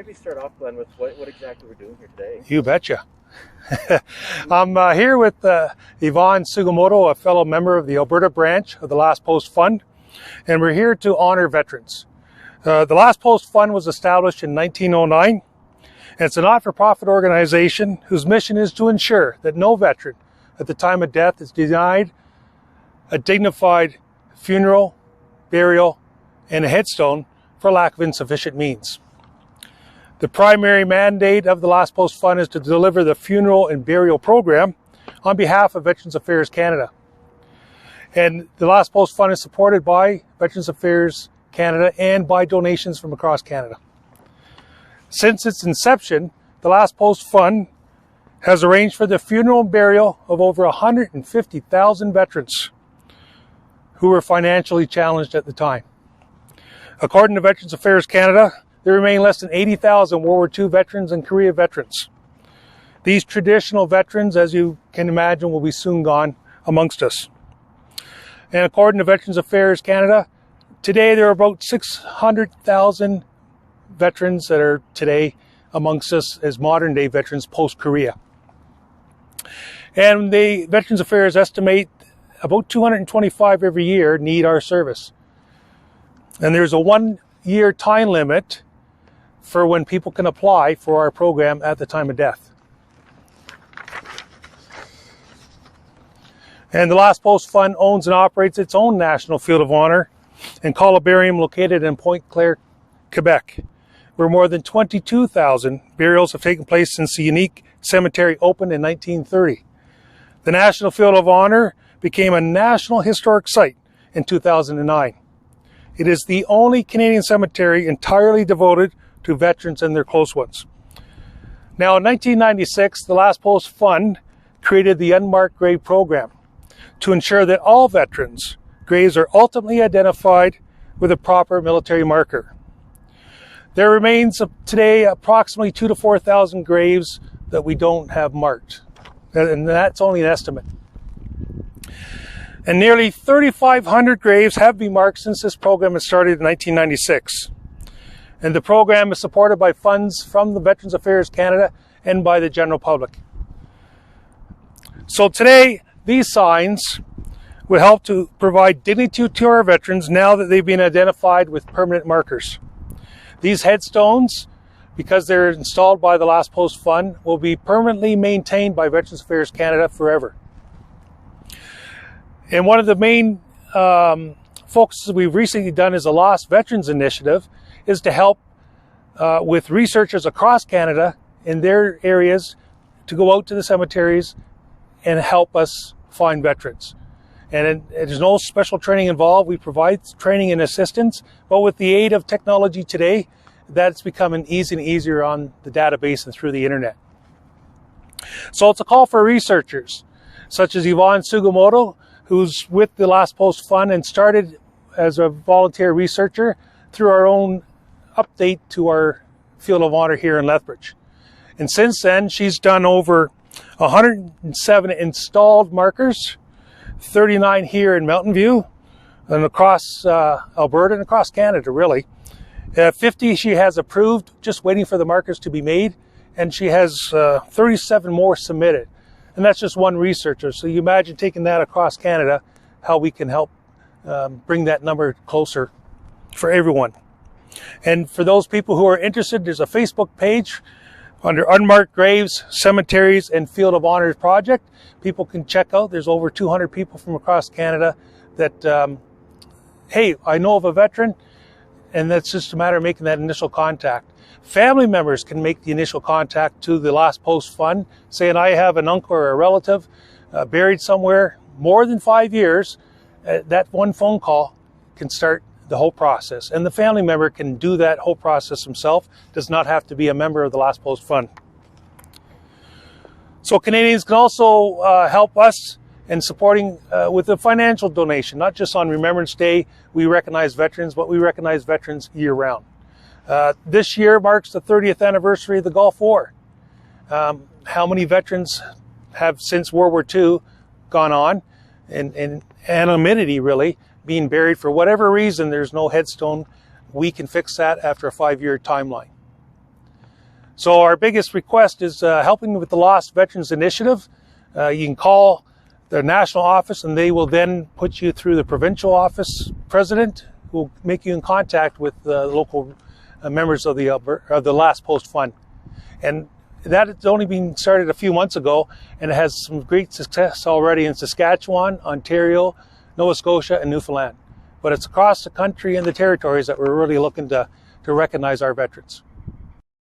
maybe start off, Glenn, with what exactly we're doing here today. You betcha. I'm here with Yvonne Sugimoto, a fellow member of the Alberta branch of the Last Post Fund, and we're here to honor veterans. The Last Post Fund was established in 1909, and it's a not-for-profit organization whose mission is to ensure that no veteran at the time of death is denied a dignified funeral, burial, and a headstone for lack of insufficient means. The primary mandate of the Last Post Fund is to deliver the funeral and burial program on behalf of Veterans Affairs Canada. And the Last Post Fund is supported by Veterans Affairs Canada and by donations from across Canada. Since its inception, the Last Post Fund has arranged for the funeral and burial of over 150,000 veterans who were financially challenged at the time. According to Veterans Affairs Canada, there remain less than 80,000 World War II veterans and Korea veterans. These traditional veterans, as you can imagine, will be soon gone amongst us. And according to Veterans Affairs Canada, today there are about 600,000 veterans that are today amongst us as modern day veterans post-Korea. And the Veterans Affairs estimate about 225 every year need our service. And there's a 1-year time limit for when people can apply for our program at the time of death. And the Last Post Fund owns and operates its own National Field of Honor and columbarium located in Pointe Claire, Quebec, where more than 22,000 burials have taken place since the unique cemetery opened in 1930. The National Field of Honor became a National Historic Site in 2009. It is the only Canadian cemetery entirely devoted to veterans and their close ones. Now, in 1996, the Last Post Fund created the Unmarked Grave Program to ensure that all veterans' graves are ultimately identified with a proper military marker. There remains today approximately 2,000 to 4,000 graves that we don't have marked, and that's only an estimate. And nearly 3,500 graves have been marked since this program has started in 1996. And the program is supported by funds from the Veterans Affairs Canada and by the general public. So today, these signs will help to provide dignity to our veterans now that they've been identified with permanent markers. These headstones, because they're installed by the Last Post Fund, will be permanently maintained by Veterans Affairs Canada forever. And one of the main focuses we've recently done is a Lost Veterans Initiative, is to help with researchers across Canada in their areas to go out to the cemeteries and help us find veterans. And there's no special training involved. We provide training and assistance, but with the aid of technology today, that's becoming easier and easier on the database and through the internet. So it's a call for researchers, such as Yvonne Sugimoto, who's with the Last Post Fund and started as a volunteer researcher through our own update to our Field of Honor here in Lethbridge. And since then, she's done over 107 installed markers, 39 here in Mountain View, and across Alberta and across Canada, really. 50 she has approved, just waiting for the markers to be made, and she has 37 more submitted. And that's just one researcher. So you imagine taking that across Canada, how we can help bring that number closer for everyone. And for those people who are interested, there's a Facebook page under Unmarked Graves, Cemeteries, and Field of Honors Project. People can check out. There's over 200 people from across Canada that, hey, I know of a veteran, and that's just a matter of making that initial contact. Family members can make the initial contact to the Last Post Fund, saying I have an uncle or a relative buried somewhere more than 5 years. That one phone call can start the whole process. And the family member can do that whole process himself, does not have to be a member of the Last Post Fund. So Canadians can also help us in supporting with a financial donation, not just on Remembrance Day. We recognize veterans, but we recognize veterans year round. This year marks the 30th anniversary of the Gulf War. How many veterans have since World War II gone on in anonymity, really, being buried for whatever reason? There's no headstone. We can fix that after a 5-year timeline. So our biggest request is helping with the Lost Veterans Initiative. You can call the national office and they will then put you through the provincial office president, who will make you in contact with the local members of the Last Post Fund. And that has only been started a few months ago, and it has some great success already in Saskatchewan, Ontario, Nova Scotia, and Newfoundland. But it's across the country and the territories that we're really looking to recognize our veterans.